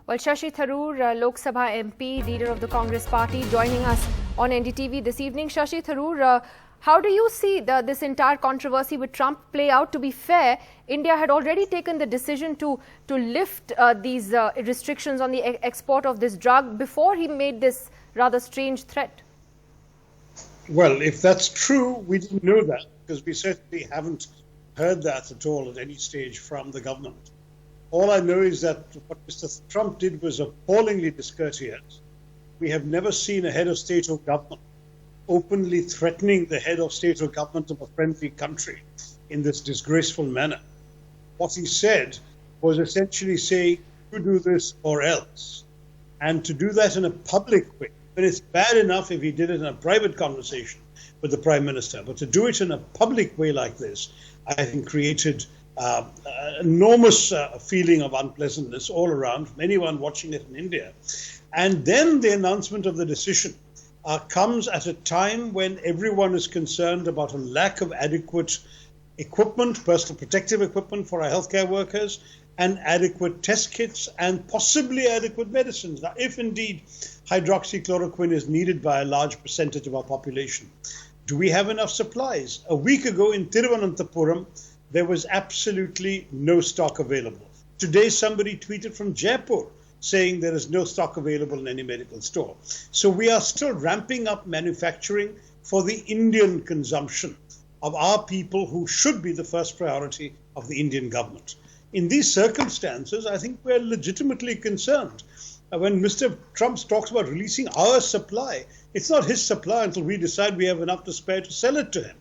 Well, Shashi Tharoor, Lok Sabha MP, leader of the Congress party, joining us on NDTV this evening. Shashi Tharoor, how do you see this entire controversy with Trump play out? To be fair, India had already taken the decision to lift these restrictions on the export of this drug before he made this rather strange threat. Well, if that's true, we didn't know that because we certainly haven't heard that at all at any stage from the government. All I know is that what Mr. Trump did was appallingly discourteous. We have never seen a head of state or government openly threatening the head of state or government of a friendly country in this disgraceful manner. What he said was essentially say, you do this or else. And to do that in a public way, but it's bad enough if he did it in a private conversation with the Prime Minister, but to do it in a public way like this, I think created enormous feeling of unpleasantness all around from anyone watching it in India. And then the announcement of the decision comes at a time when everyone is concerned about a lack of adequate equipment, personal protective equipment for our healthcare workers, and adequate test kits and possibly adequate medicines. Now, if indeed hydroxychloroquine is needed by a large percentage of our population, do we have enough supplies? A week ago in Thiruvananthapuram, there was absolutely no stock available. Today, somebody tweeted from Jaipur saying there is no stock available in any medical store. So we are still ramping up manufacturing for the Indian consumption of our people who should be the first priority of the Indian government. In these circumstances, I think we're legitimately concerned. When Mr. Trump talks about releasing our supply, it's not his supply until we decide we have enough to spare to sell it to him.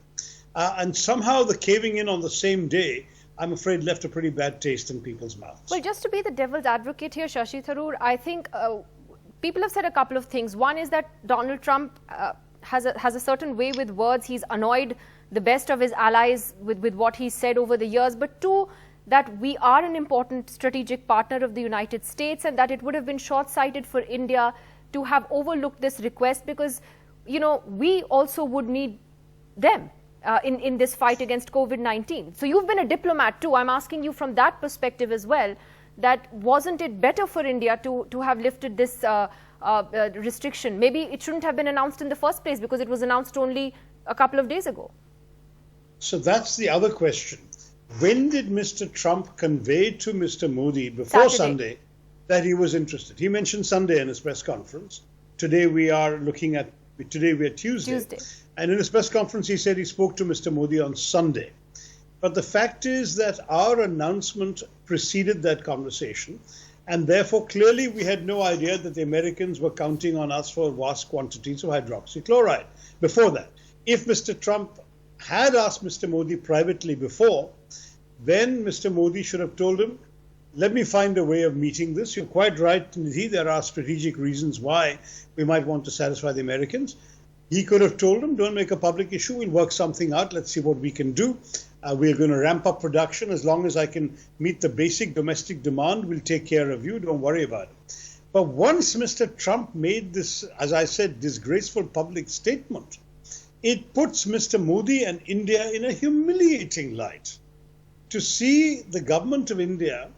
And somehow the caving in on the same day, I'm afraid, left a pretty bad taste in people's mouths. Well, just to be the devil's advocate here, Shashi Tharoor, I think people have said a couple of things. One is that Donald Trump has a certain way with words. He's annoyed the best of his allies with what he's said over the years. But two, that we are an important strategic partner of the United States and that it would have been short-sighted for India to have overlooked this request because, you know, we also would need them in this fight against COVID-19. So you've been a diplomat too. I'm asking you from that perspective as well, that wasn't it better for India to have lifted this restriction? Maybe it shouldn't have been announced in the first place because it was announced only a couple of days ago. So that's the other question. When did Mr. Trump convey to Mr. Modi before Sunday that he was interested? He mentioned Sunday in his press conference. Today we are Tuesday. And in his press conference, he said he spoke to Mr. Modi on Sunday. But the fact is that our announcement preceded that conversation. And therefore, clearly, we had no idea that the Americans were counting on us for vast quantities of hydroxychloride before that. If Mr. Trump had asked Mr. Modi privately before, then Mr. Modi should have told him, let me find a way of meeting this. You're quite right, Nidhi. There are strategic reasons why we might want to satisfy the Americans. He could have told him, don't make a public issue. We'll work something out. Let's see what we can do. We're going to ramp up production. As long as I can meet the basic domestic demand, we'll take care of you. Don't worry about it. But once Mr. Trump made this, as I said, disgraceful public statement, it puts Mr. Modi and India in a humiliating light. To see the government of India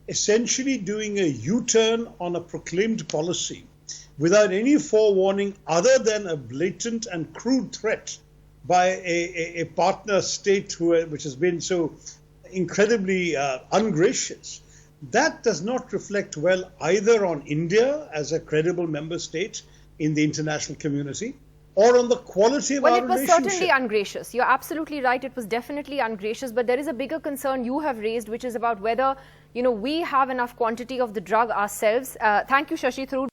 essentially doing a U-turn on a proclaimed policy without any forewarning other than a blatant and crude threat by a partner state which has been so incredibly ungracious, that does not reflect well either on India as a credible member state in the international community or on the quality of our relationship. Well, it was certainly ungracious. You're absolutely right. It was definitely ungracious. But there is a bigger concern you have raised, which is about whether, we have enough quantity of the drug ourselves. Thank you, Shashi Tharoor.